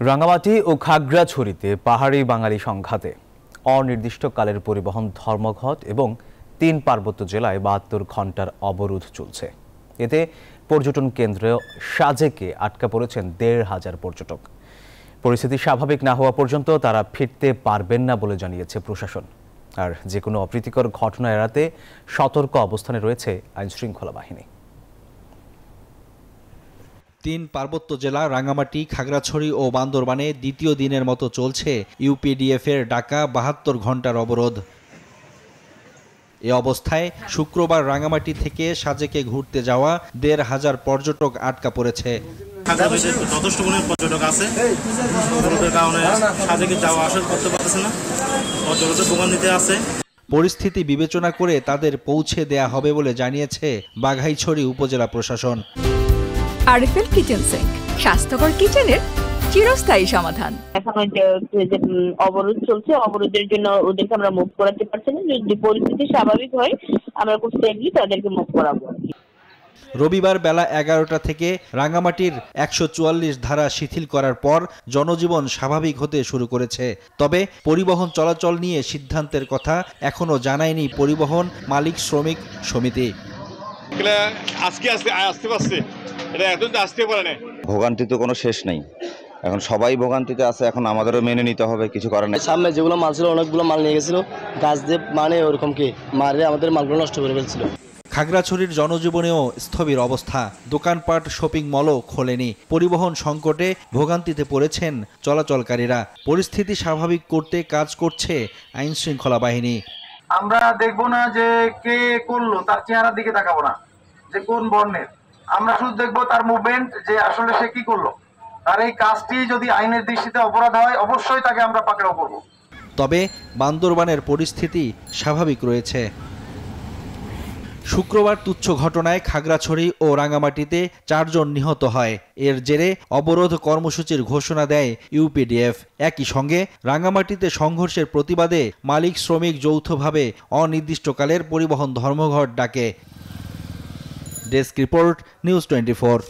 রাঙ্গামাটি ও খাগড়াছড়িতে পাহাড়ি বাঙালি সংঘাতে অনির্দিষ্টকালের পরিবহন ধর্মঘট এবং ৩ পার্বত্য জেলায় ৭২ ঘণ্টার অবরোধ চলছে। এতে পর্যটন কেন্দ্র সাজেকে আটকা পড়েছেন ১৫০০ পর্যটক। পরিস্থিতি স্বাভাবিক না হওয়া পর্যন্ত তারা ফিরতে পারবেন না বলে জানিয়েছে প্রশাসন। আর যে কোনো অপ্রীতিকর ঘটনা এড়াতে সতর্ক অবস্থানে রয়েছে আইনশৃঙ্খলা বাহিনী। ৩ পার্বত্য জেলা রাঙ্গামাটি, খাগড়াছড়ি ও বান্দরবানে দ্বিতীয় দিনের মতো চলছে ইউপিডিএফের ডাকা ৭২ ঘণ্টার অবরোধ। এ অবস্থায় শুক্রবার রাঙ্গামাটি থেকে সাজেকে ঘুরতে যাওয়া ১৫০০ পর্যটক আটকা পড়েছে। যথেষ্ট পর্যটক আছে, কারণে সাজেকে যাওয়া আসা করতে পারতেছে না, দোকান দিতে আছে। পরিস্থিতি বিবেচনা করে তাদের পৌঁছে দেয়া হবে বলে জানিয়েছে বাঘাইছড়ি উপজেলা প্রশাসন। আরএফএল কিচেন সিঙ্ক, স্বাস্থ্যকর কিচেনের চিরস্থায়ী সমাধান। এখন যে অবরোধ চলছে, অবরোধের জন্য ওদেরকে আমরা মুভ করাতে পারছি না। যদি পরিস্থিতি স্বাভাবিক হয় আমরা খুব সেফলি তাদেরকে মুভ করাবো। রবিবার বেলা ১১টা থেকে রাঙ্গামাটির ১৪৪ ধারা শিথিল করার পর জনজীবন স্বাভাবিক হতে শুরু করেছে। তবে পরিবহন চলাচল নিয়ে সিদ্ধান্তের কথা এখনো জানায়নি পরিবহন মালিক শ্রমিক সমিতি। ভোগান্তি তো কোনো শেষ নেই, এখন সবাই ভোগান্তিতে আছে, এখন আমাদেরও মেনে নিতে হবে, কিছু করার নেই। সামনে যেগুলো মাল ছিল অনেকগুলো মাল নিয়ে গেছিল, গাছ দিয়ে ওরকম কি মারে আমাদের মালগুলো নষ্ট করে ফেলছিল। খাগড়াছড়ির জনজীবনেও স্থবির অবস্থা, দোকানপাট শপিং মলও খোলেনি। পরিবহন সংকটে ভোগান্তিতে পড়েছেন চলাচলকারীরা। পরিস্থিতি স্বাভাবিক করতে কাজ করছে আইন শৃঙ্খলা বাহিনী। আমরা দেখবো না যে কে করলো, তার চেহারার দিকে তাকাবো না যে কোন বর্ণের, আমরা শুধু দেখবো তার মুভমেন্ট, যে আসলে সে কি করলো। তার এই কাজটি যদি আইনের দৃষ্টিতে অপরাধ হয় অবশ্যই তাকে আমরা পাকড়াও করব। তবে বান্দরবানের পরিস্থিতি স্বাভাবিক রয়েছে। শুক্রবার তুচ্ছ ঘটনায় খাগড়াছড়ি ও রাঙ্গামাটিতে ৪ জন নিহত হয়। এর জেরে অবরোধ কর্মসূচির ঘোষণা দেয় ইউপিডিএফ। একই সঙ্গে রাঙ্গামাটিতে সংঘর্ষের প্রতিবাদে মালিক শ্রমিক যৌথভাবে অনির্দিষ্টকালের পরিবহন ধর্মঘট ডাকে। Desk report, news 24।